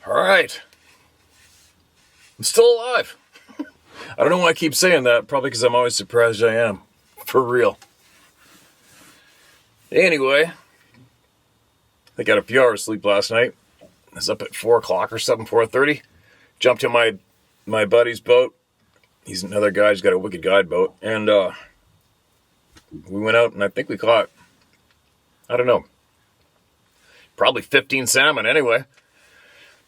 All right. I'm still alive. I don't know why I keep saying that. Probably because I'm always surprised I am. For real. Anyway, I got a few hours sleep last night. I was up at 4 o'clock or something, 4:30. Jumped in my buddy's boat. He's another guy who's got a wicked guide boat. And we went out and I think we caught, I don't know, probably 15 salmon anyway.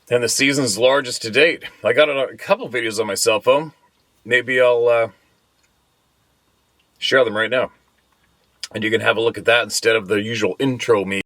And the season's largest to date. I got a couple videos on my cell phone. Maybe I'll share them right now. And you can have a look at that instead of the usual intro me.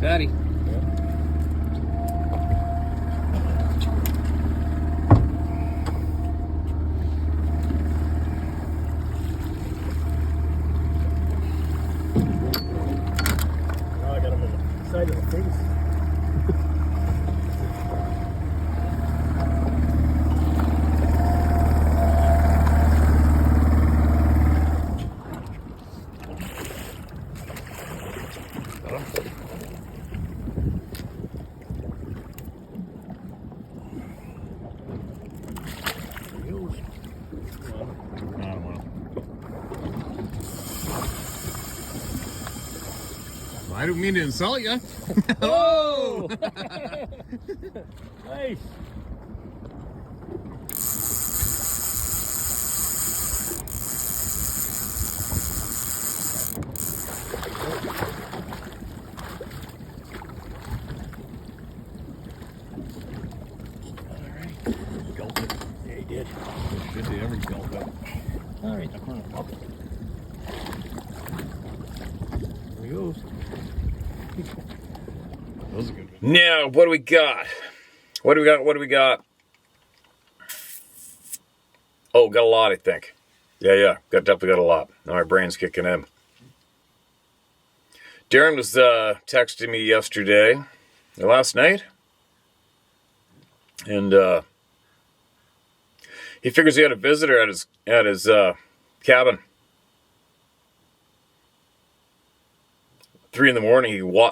Daddy. Yeah. Now I got him on the side of the face. I don't mean to insult you. Oh! Nice. Alright. Gulp it. Yeah, he did. Did they ever gulp it? Alright, I'm gonna pop it. There he goes. That was a good one. Now, what do we got? What do we got? Oh, got a lot, I think. Yeah. Definitely got a lot. Now my brain's kicking in. Darren was texting me last night. And he figures he had a visitor at his cabin. 3 a.m,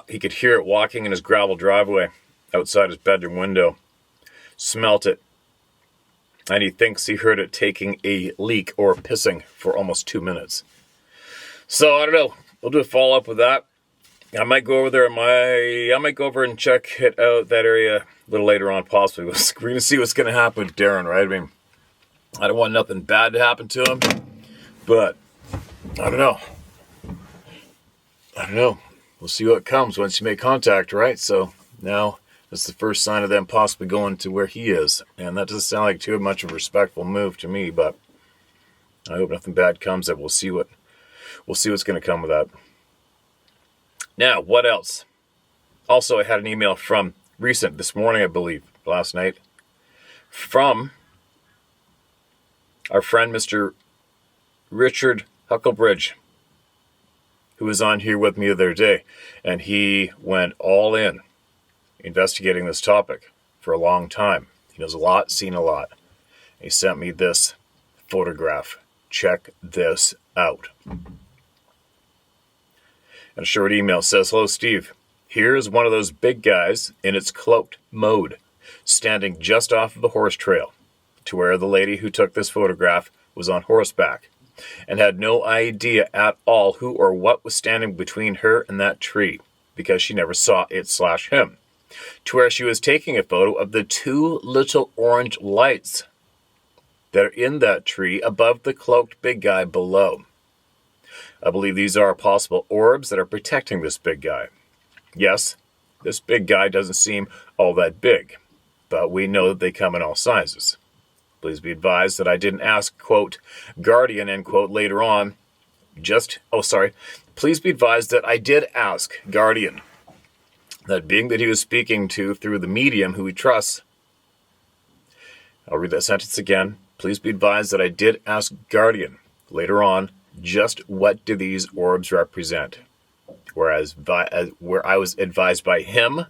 he could hear it walking in his gravel driveway outside his bedroom window. Smelt it. And he thinks he heard it taking a leak or pissing for almost 2 minutes. So, I don't know. We'll do a follow-up with that. I might go over there. I might go over and check it out, that area, a little later on, possibly. We're going to see what's going to happen with Darren, right? I mean, I don't want nothing bad to happen to him. But, I don't know. We'll see what comes once you make contact, right? So now that's the first sign of them possibly going to where he is. And that doesn't sound like too much of a respectful move to me, but I hope nothing bad comes. That we'll see what's going to come with that. Now, what else? Also, I had an email from this morning, I believe, last night, from our friend, Mr. Richard Hucklebridge, who was on here with me the other day, and he went all in investigating this topic for a long time. He knows a lot, seen a lot. He sent me this photograph. Check this out. And a short email says, "Hello, Steve. Here is one of those big guys in its cloaked mode, standing just off of the horse trail to where the lady who took this photograph was on horseback, and had no idea at all who or what was standing between her and that tree, because she never saw it/him, to where she was taking a photo of the 2 little orange lights that are in that tree above the cloaked big guy below. I believe these are possible orbs that are protecting this big guy. Yes, this big guy doesn't seem all that big, but we know that they come in all sizes. Please be advised that I didn't ask, quote, Guardian, end quote, later on. Please be advised that I did ask Guardian, that being that he was speaking to through the medium who he trusts. I'll read that sentence again. Please be advised that I did ask Guardian later on, just what do these orbs represent? Where I was advised by him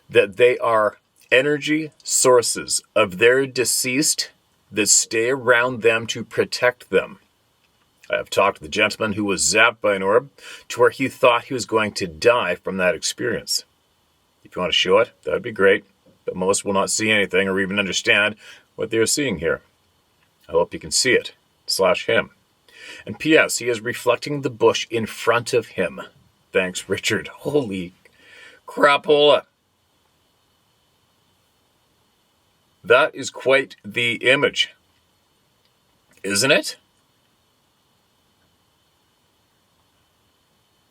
that they are energy sources of their deceased that stay around them to protect them. I have talked to the gentleman who was zapped by an orb to where he thought he was going to die from that experience. If you want to show it, that would be great, but most will not see anything or even understand what they are seeing here. I hope you can see it, /him. And P.S. He is reflecting the bush in front of him. Thanks, Richard. Holy crapola. That is quite the image, isn't it?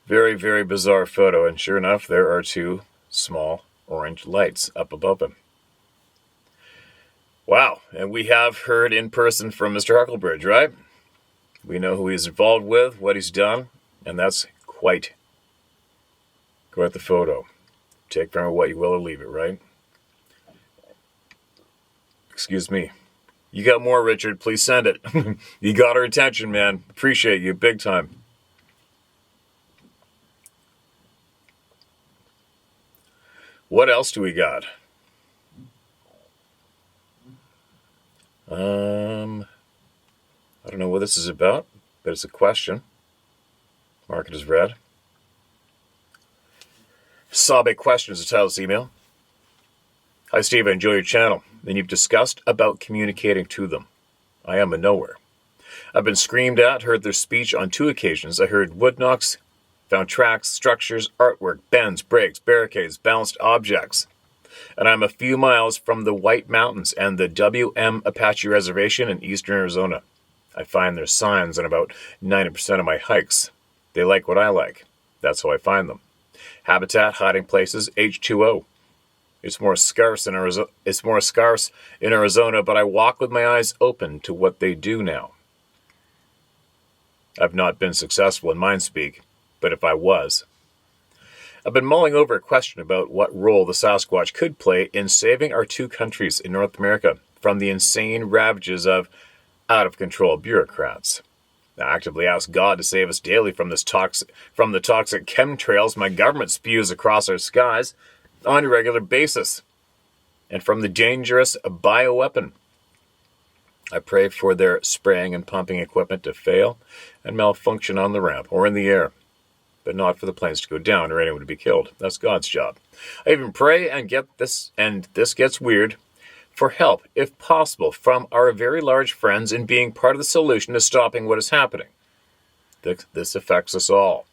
Very, very bizarre photo, and sure enough, there are two small orange lights up above him. Wow, and we have heard in person from Mr. Hucklebridge, right? We know who he's involved with, what he's done, and that's quite the photo. Take from it what you will or leave it, right? Excuse me. You got more, Richard. Please send it. You got our attention, man. Appreciate you big time. What else do we got? I don't know what this is about, but it's a question. Mark it as read. Sabe questions is the title of this email. Hi, Steve. I enjoy your channel. Then you've discussed about communicating to them. I am a nowhere. I've been screamed at, heard their speech on 2 occasions. I heard wood knocks, found tracks, structures, artwork, bends, breaks, barricades, balanced objects. And I'm a few miles from the White Mountains and the WM Apache Reservation in eastern Arizona. I find their signs on about 90% of my hikes. They like what I like. That's how I find them. Habitat, hiding places, H2O. It's more scarce in Arizona, but I walk with my eyes open to what they do now. I've not been successful in mind speak, but if I was. I've been mulling over a question about what role the Sasquatch could play in saving our 2 countries in North America from the insane ravages of out-of-control bureaucrats. I actively ask God to save us daily from the toxic chemtrails my government spews across our skies on a regular basis, and from the dangerous bioweapon. I pray for their spraying and pumping equipment to fail and malfunction on the ramp or in the air, but not for the planes to go down or anyone to be killed. That's God's job. I even pray and this gets weird, for help, if possible, from our very large friends in being part of the solution to stopping what is happening. This affects us all.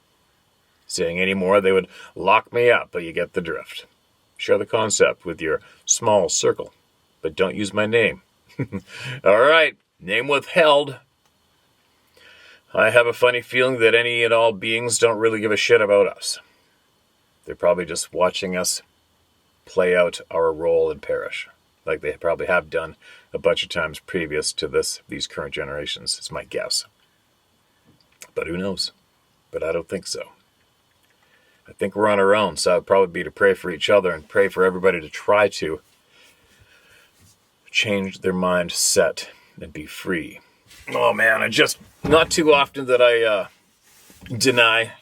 Saying any more, they would lock me up, but you get the drift. Share the concept with your small circle, but don't use my name. All right, name withheld. I have a funny feeling that any and all beings don't really give a shit about us. They're probably just watching us play out our role and perish, like they probably have done a bunch of times previous to these current generations. It's my guess. But who knows? But I don't think so. I think we're on our own, so it would probably be to pray for each other and pray for everybody to try to change their mindset and be free. Oh man, not too often that I deny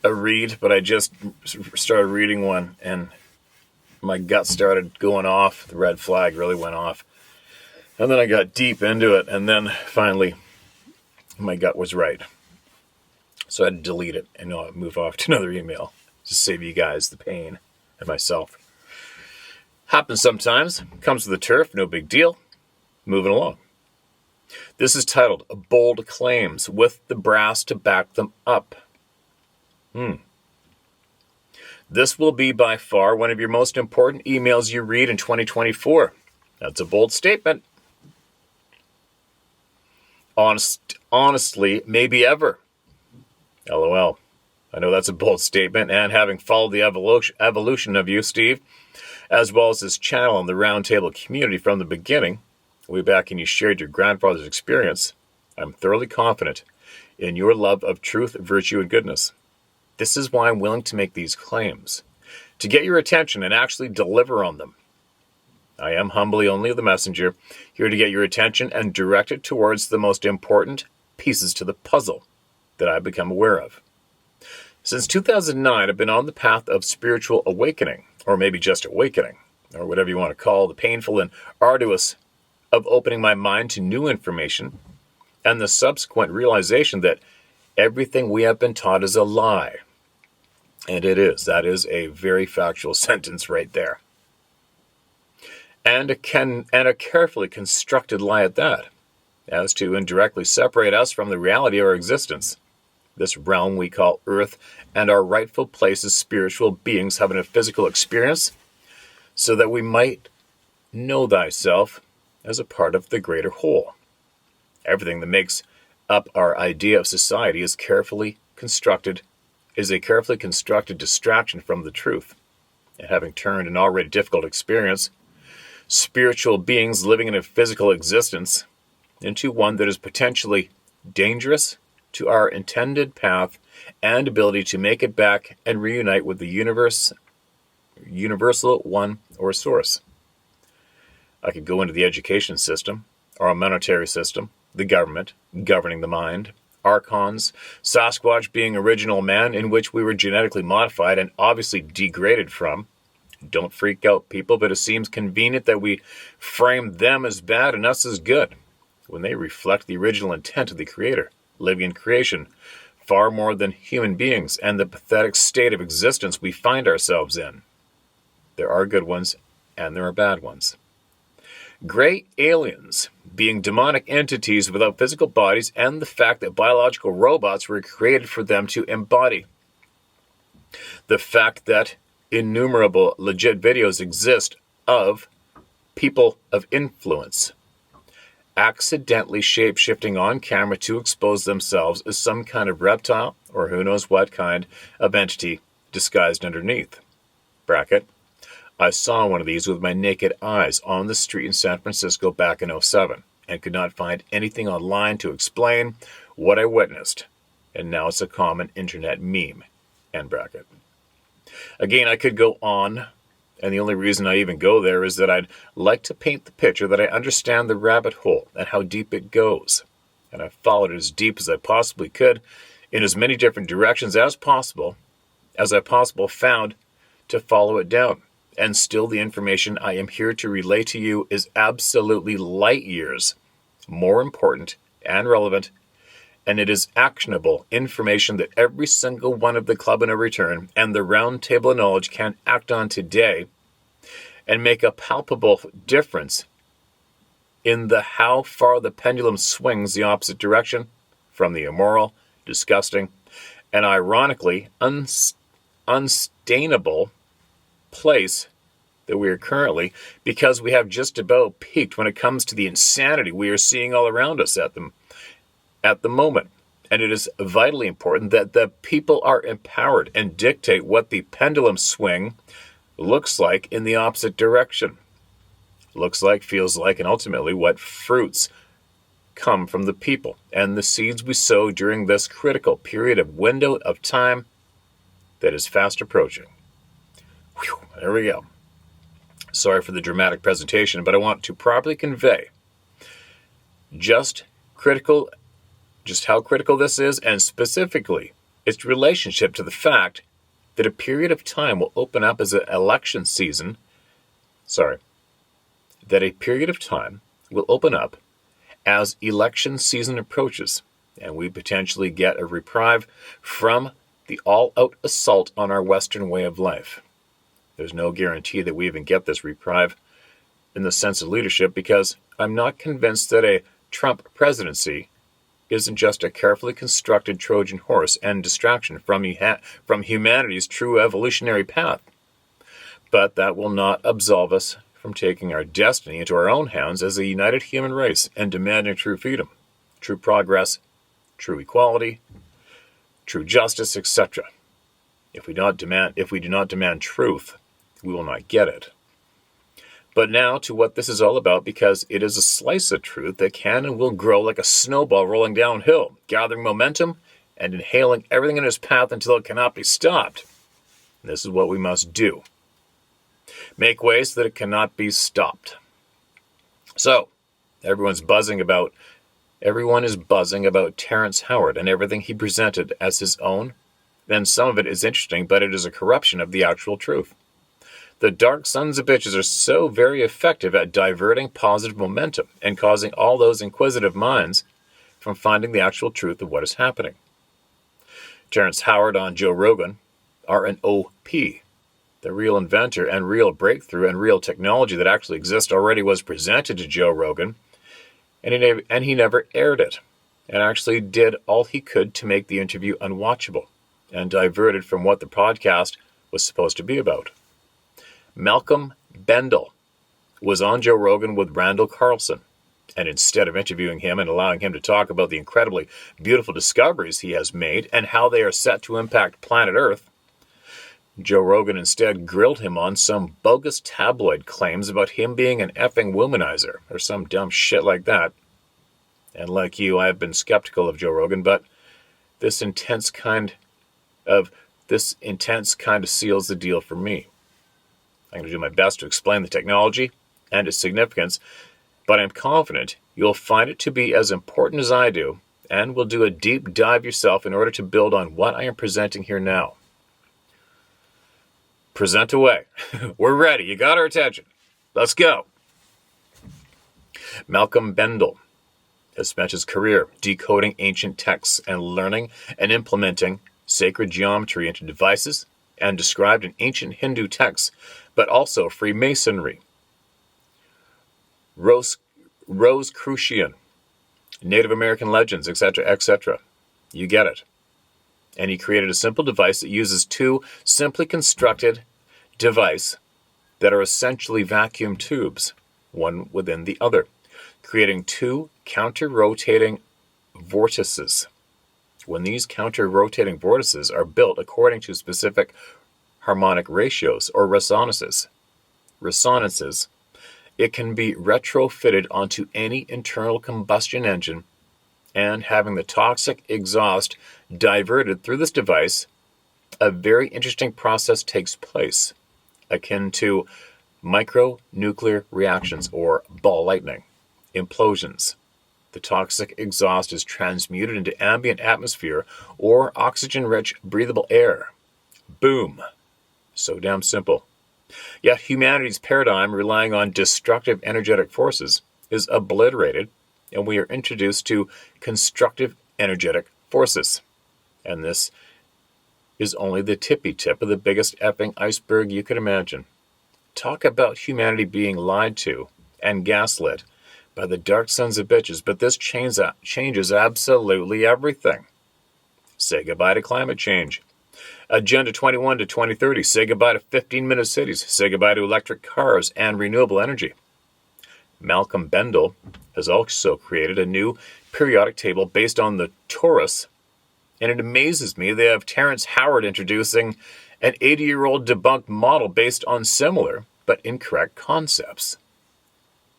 a read, but I just started reading one and my gut started going off. The red flag really went off. And then I got deep into it, and then finally my gut was right. So I had to delete it and move off to another email to save you guys the pain and myself. Happens sometimes. Comes with the turf, no big deal. Moving along. This is titled Bold Claims with the Brass to Back Them Up. This will be by far one of your most important emails you read in 2024. That's a bold statement. Honestly, maybe ever. LOL. I know that's a bold statement, and having followed the evolution of you, Steve, as well as this channel and the Roundtable community from the beginning, way back and you shared your grandfather's experience, I'm thoroughly confident in your love of truth, virtue, and goodness. This is why I'm willing to make these claims, to get your attention and actually deliver on them. I am humbly only the messenger, here to get your attention and direct it towards the most important pieces to the puzzle that I've become aware of. Since 2009, I've been on the path of spiritual awakening, or maybe just awakening, or whatever you want to call the painful and arduous of opening my mind to new information and the subsequent realization that everything we have been taught is a lie. And it is. That is a very factual sentence right there. And a carefully constructed lie at that, as to indirectly separate us from the reality of our existence. This realm we call Earth and our rightful place as spiritual beings having a physical experience, so that we might know thyself as a part of the greater whole. Everything that makes up our idea of society is a carefully constructed distraction from the truth. And having turned an already difficult experience, spiritual beings living in a physical existence, into one that is potentially dangerous to our intended path and ability to make it back and reunite with the universal one or source. I could go into the education system, our monetary system, the government, governing the mind, archons, Sasquatch being original man in which we were genetically modified and obviously degraded from. Don't freak out, people, but it seems convenient that we frame them as bad and us as good, when they reflect the original intent of the Creator, living in creation, far more than human beings and the pathetic state of existence we find ourselves in. There are good ones and there are bad ones. Gray aliens, being demonic entities without physical bodies, and the fact that biological robots were created for them to embody. The fact that innumerable legit videos exist of people of influence accidentally shape-shifting on camera to expose themselves as some kind of reptile or who knows what kind of entity disguised underneath. Bracket. I saw one of these with my naked eyes on the street in San Francisco back in 2007 and could not find anything online to explain what I witnessed, and now it's a common internet meme. End bracket. Again, I could go on, and the only reason I even go there is that I'd like to paint the picture that I understand the rabbit hole and how deep it goes. And I followed it as deep as I possibly could in as many different directions as I found to follow it down. And still the information I am here to relay to you is absolutely light years more important and relevant, and it is actionable information that every single one of the Club in a Return and the Round Table of Knowledge can act on today and make a palpable difference in the how far the pendulum swings the opposite direction from the immoral, disgusting, and ironically unsustainable place that we are currently, because we have just about peaked when it comes to the insanity we are seeing all around us at the moment. And it is vitally important that the people are empowered and dictate what the pendulum swing looks like in the opposite direction. Looks like, feels like, and ultimately what fruits come from the people and the seeds we sow during this critical period of window of time that is fast approaching. Whew, there we go. Sorry for the dramatic presentation, but I want to properly convey just how critical this is, and specifically its relationship to the fact that a period of time will open up as an election season. That a period of time will open up as election season approaches, and we potentially get a reprieve from the all-out assault on our Western way of life. There's no guarantee that we even get this reprieve in the sense of leadership, because I'm not convinced that a Trump presidency isn't just a carefully constructed Trojan horse and distraction from humanity's true evolutionary path. But that will not absolve us from taking our destiny into our own hands as a united human race and demanding true freedom, true progress, true equality, true justice, etc. If we do not demand truth, we will not get it. But now to what this is all about, because it is a slice of truth that can and will grow like a snowball rolling downhill, gathering momentum and inhaling everything in its path until it cannot be stopped. And this is what we must do. Make way so that it cannot be stopped. So, everyone is buzzing about Terrence Howard and everything he presented as his own. Then some of it is interesting, but it is a corruption of the actual truth. The dark sons of bitches are so very effective at diverting positive momentum and causing all those inquisitive minds from finding the actual truth of what is happening. Terrence Howard on Joe Rogan are an OP. The real inventor and real breakthrough and real technology that actually exists already was presented to Joe Rogan, and he never aired it, and actually did all he could to make the interview unwatchable and diverted from what the podcast was supposed to be about. Malcolm Bendall was on Joe Rogan with Randall Carlson, and instead of interviewing him and allowing him to talk about the incredibly beautiful discoveries he has made and how they are set to impact planet Earth, Joe Rogan instead grilled him on some bogus tabloid claims about him being an effing womanizer or some dumb shit like that. And like you, I have been skeptical of Joe Rogan, but this intense kind of seals the deal for me. I'm going to do my best to explain the technology and its significance, but I'm confident you'll find it to be as important as I do, and will do a deep dive yourself in order to build on what I am presenting here now. Present away. We're ready. You got our attention. Let's go. Malcolm Bendall has spent his career decoding ancient texts and learning and implementing sacred geometry into devices and described in ancient Hindu texts, but also Freemasonry, Rosicrucian, Native American legends, etc., etc. You get it. And he created a simple device that uses two simply constructed devices that are essentially vacuum tubes, one within the other, creating two counter-rotating vortices. When these counter-rotating vortices are built according to specific harmonic ratios or resonances, it can be retrofitted onto any internal combustion engine, and having the toxic exhaust diverted through this device, a very interesting process takes place, akin to micronuclear reactions or ball lightning, implosions. The toxic exhaust is transmuted into ambient atmosphere or oxygen-rich breathable air. Boom. So damn simple. Yet humanity's paradigm relying on destructive energetic forces is obliterated, and we are introduced to constructive energetic forces. And this is only the tippy tip of the biggest effing iceberg you could imagine. Talk about humanity being lied to and gaslit by the dark sons of bitches, but this changes absolutely everything. Say goodbye to climate change. Agenda 21 to 2030. Say goodbye to 15-minute cities. Say goodbye to electric cars and renewable energy. Malcolm Bendall has also created a new periodic table based on the torus, and it amazes me they have Terrence Howard introducing an 80-year-old debunked model based on similar but incorrect concepts.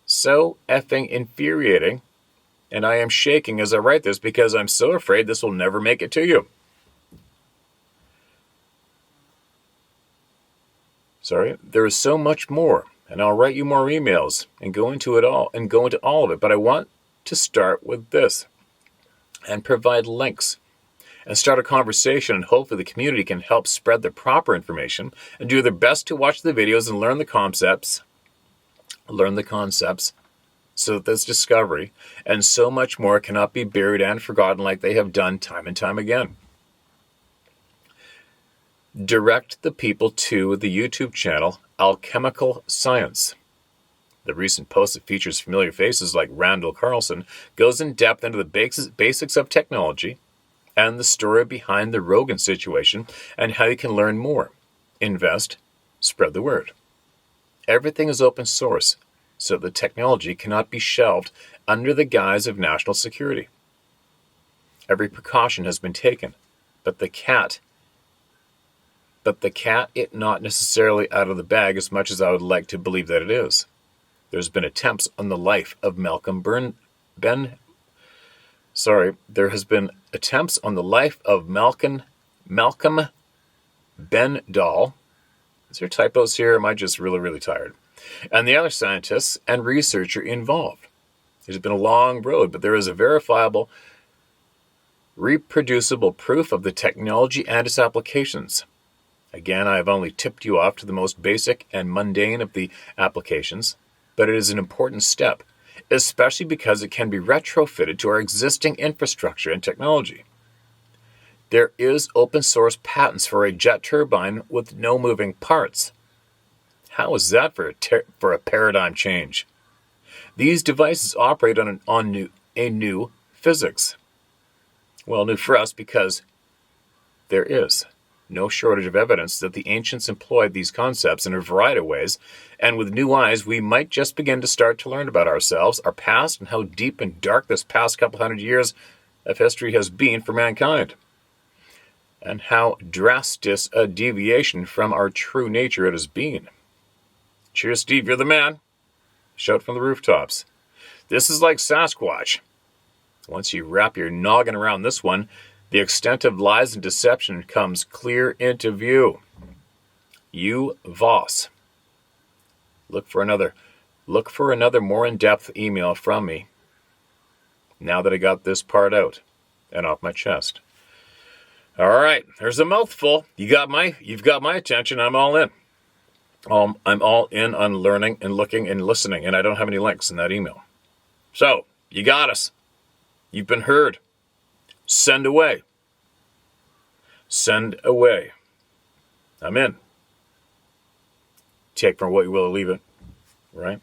So effing infuriating, and I am shaking as I write this because I'm so afraid this will never make it to you. There is so much more, and I'll write you more emails and go into all of it, but I want to start with this and provide links and start a conversation, and hopefully the community can help spread the proper information and do their best to watch the videos and learn the concepts so that this discovery and so much more cannot be buried and forgotten like they have done time and time again. Direct the people to the YouTube channel Alchemical Science. The recent post that features familiar faces like Randall Carlson goes in depth into the basics of technology and the story behind the Rogan situation and how you can learn more, invest, spread the word. Everything is open source, so the technology cannot be shelved under the guise of national security. Every precaution has been taken, but the cat it not necessarily out of the bag as much as I would like to believe that it is. There's been attempts on the life of there has been attempts on the life of Malcolm Bendall. Is there typos here? Am I just really, really tired? And the other scientists and researcher involved. It's been a long road, but there is a verifiable, reproducible proof of the technology and its applications. Again, I have only tipped you off to the most basic and mundane of the applications, but it is an important step, especially because it can be retrofitted to our existing infrastructure and technology. There is open source patents for a jet turbine with no moving parts. How is that for a paradigm change? These devices operate on a new physics. Well, new for us because there is no shortage of evidence that the ancients employed these concepts in a variety of ways, and with new eyes we might just begin to start to learn about ourselves, our past, and how deep and dark this past couple hundred years of history has been for mankind, and how drastic a deviation from our true nature it has been. Cheers, Steve, you're the man. Shout from the rooftops. This is like Sasquatch. Once you wrap your noggin around this one, the extent of lies and deception comes clear into view. You Voss. Look for another more in-depth email from me. Now that I got this part out and off my chest. All right, there's a mouthful. You've got my attention. I'm all in. I'm all in on learning and looking and listening, and I don't have any links in that email. So, you got us. You've been heard. Send away. Send away. I'm in. Take from what you will, leave it. Right?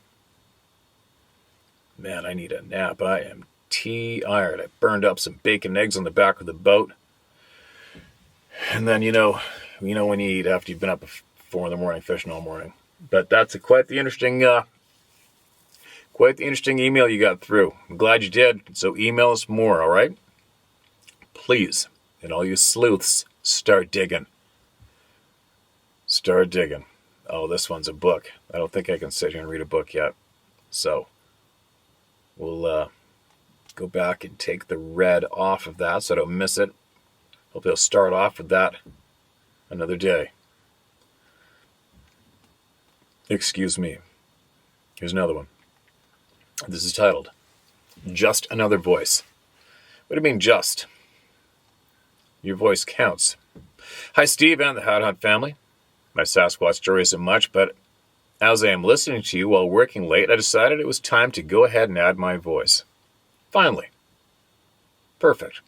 Man, I need a nap. I am tired. I burned up some bacon and eggs on the back of the boat. And then, you know when you eat after you've been up at 4 in the morning fishing all morning. But that's quite the interesting email you got through. I'm glad you did. So email us more, all right? Please, and all you sleuths, start digging. Start digging. Oh, this one's a book. I don't think I can sit here and read a book yet. So we'll go back and take the red off of that so I don't miss it. Hope they'll start off with that another day. Excuse me. Here's another one. This is titled, Just Another Voice. What do you mean just? Your voice counts. Hi, Steve and the Hat Hunt family. My Sasquatch story isn't much, but as I am listening to you while working late, I decided it was time to go ahead and add my voice. Finally. Perfect.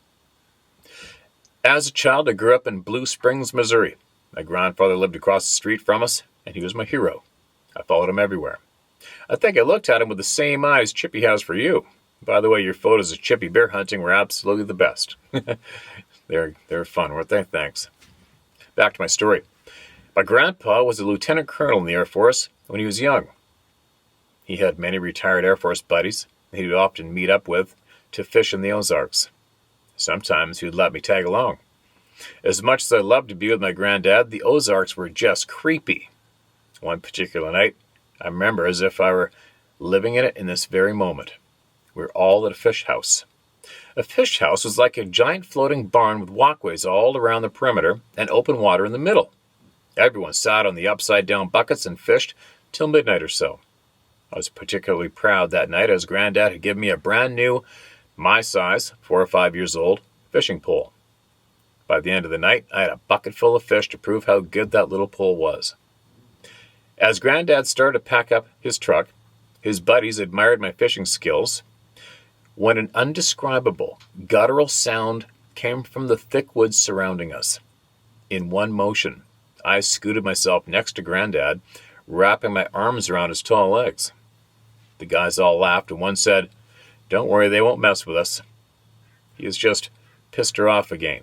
As a child, I grew up in Blue Springs, Missouri. My grandfather lived across the street from us, and he was my hero. I followed him everywhere. I think I looked at him with the same eyes Chippy has for you. By the way, your photos of Chippy bear hunting were absolutely the best. They're fun, weren't they? Thanks. Back to my story. My grandpa was a lieutenant colonel in the Air Force when he was young. He had many retired Air Force buddies that he would often meet up with to fish in the Ozarks. Sometimes he would let me tag along. As much as I loved to be with my granddad, the Ozarks were just creepy. One particular night, I remember as if I were living in it in this very moment. We were all at a fish house. A fish house was like a giant floating barn with walkways all around the perimeter and open water in the middle. Everyone sat on the upside-down buckets and fished till midnight or so. I was particularly proud that night as Granddad had given me a brand new, my size, 4 or 5 years old, fishing pole. By the end of the night, I had a bucket full of fish to prove how good that little pole was. As Granddad started to pack up his truck, his buddies admired my fishing skills when an undescribable, guttural sound came from the thick woods surrounding us. In one motion, I scooted myself next to Granddad, wrapping my arms around his tall legs. The guys all laughed, and one said, "Don't worry, they won't mess with us. He has just pissed her off again."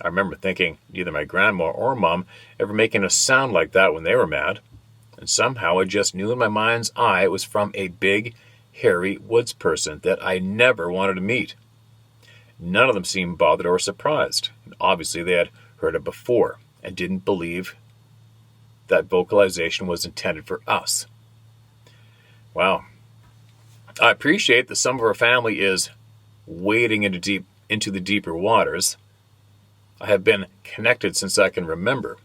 I remember thinking neither my grandma or mom ever making a sound like that when they were mad, and somehow I just knew in my mind's eye it was from a big, hairy woods person that I never wanted to meet. None of them seemed bothered or surprised, and obviously they had heard it before and didn't believe that vocalization was intended for us. Wow. I appreciate that some of our family is wading into the deeper waters. I have been connected since I can remember.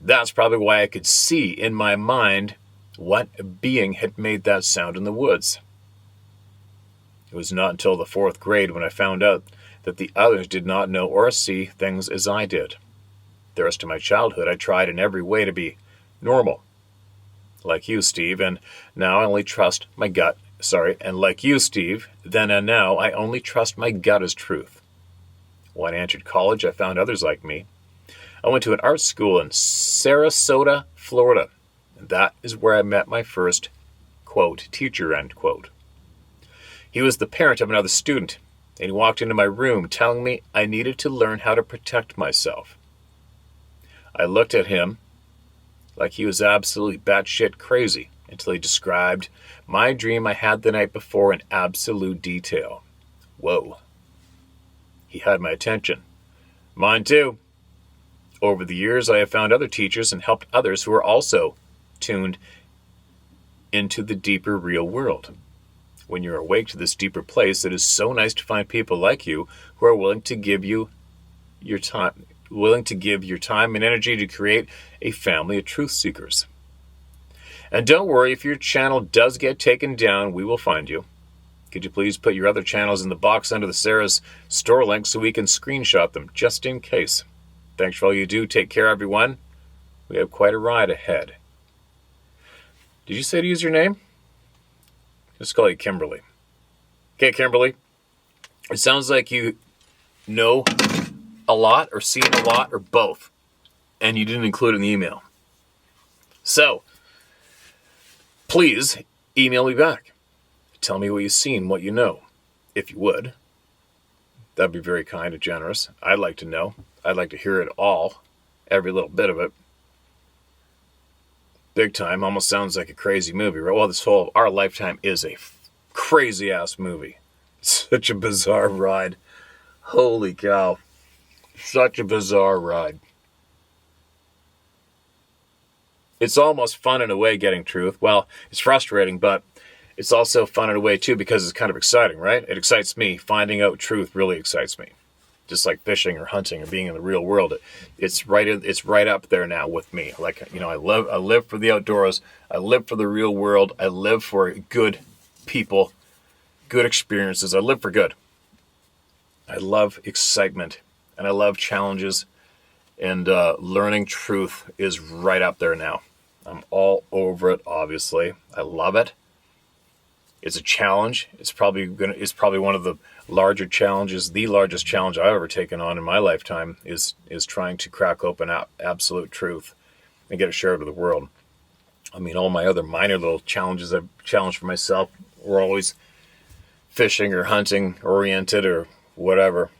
That's probably why I could see in my mind what being had made that sound in the woods. It was not until the 4th grade when I found out that the others did not know or see things as I did. The rest of my childhood, I tried in every way to be normal. Like you, Steve, and now I only trust my gut. And like you, Steve, then and now I only trust my gut as truth. When I entered college, I found others like me. I went to an art school in Sarasota, Florida. And that is where I met my first, quote, teacher, end quote. He was the parent of another student, and he walked into my room telling me I needed to learn how to protect myself. I looked at him like he was absolutely batshit crazy until he described my dream I had the night before in absolute detail. Whoa. He had my attention. Mine too. Over the years, I have found other teachers and helped others who are also tuned into the deeper real world. When you're awake to this deeper place, it is so nice to find people like you who are willing to give your time and energy to create a family of truth seekers. And don't worry, if your channel does get taken down, we will find you. Could you please put your other channels in the box under the Sarah's store link so we can screenshot them, just in case. Thanks for all you do. Take care, everyone. We have quite a ride ahead. Did you say to use your name? Just call you Kimberly. Okay, Kimberly. It sounds like you know a lot or seen a lot or both, and you didn't include it in the email. So, please email me back. Tell me what you've seen, what you know, if you would. That'd be very kind and generous. I'd like to know. I'd like to hear it all, every little bit of it. Big time. Almost sounds like a crazy movie, right? Well, our lifetime is a crazy-ass movie. Such a bizarre ride. Holy cow. Such a bizarre ride. It's almost fun in a way getting truth. Well, it's frustrating, but it's also fun in a way too because it's kind of exciting, right? It excites me. Finding out truth really excites me. Just like fishing or hunting or being in the real world. It's right up there now with me. Like, I live for the outdoors. I live for the real world. I live for good people, good experiences. I live for good. I love excitement and I love challenges, and learning truth is right up there now. I'm all over it, obviously. I love it. It's a challenge. It's probably one of the larger challenges. The largest challenge I've ever taken on in my lifetime is trying to crack open absolute truth and get it shared with the world. I mean, all my other minor little challenges I've challenged for myself were always fishing or hunting oriented or whatever.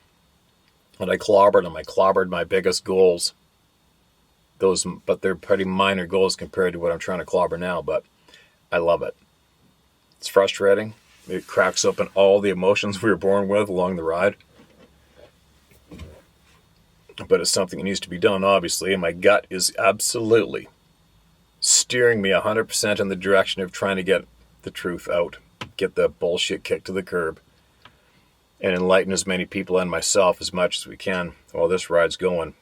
And I clobbered them. I clobbered my biggest goals. But they're pretty minor goals compared to what I'm trying to clobber now. But I love it. It's frustrating. It cracks open all the emotions we were born with along the ride. But it's something that needs to be done, obviously. And my gut is absolutely steering me 100% in the direction of trying to get the truth out. Get the bullshit kicked to the curb. And enlighten as many people and myself as much as we can while this ride's going.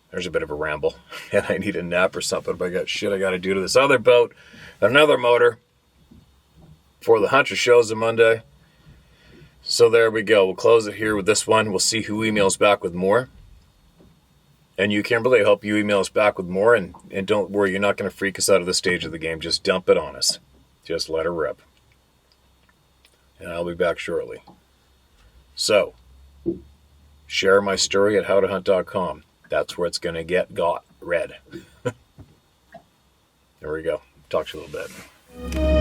There's a bit of a ramble. And I need a nap or something. But I got shit I got to do to this other boat. Another motor. For the Hunter shows on Monday. So there we go. We'll close it here with this one. We'll see who emails back with more. And you, Kimberly, I hope you email us back with more. And don't worry, you're not going to freak us out of this stage of the game. Just dump it on us. Just let her rip. And I'll be back shortly. So, share my story at howtohunt.com. That's where it's going to got read. There we go. Talk to you a little bit.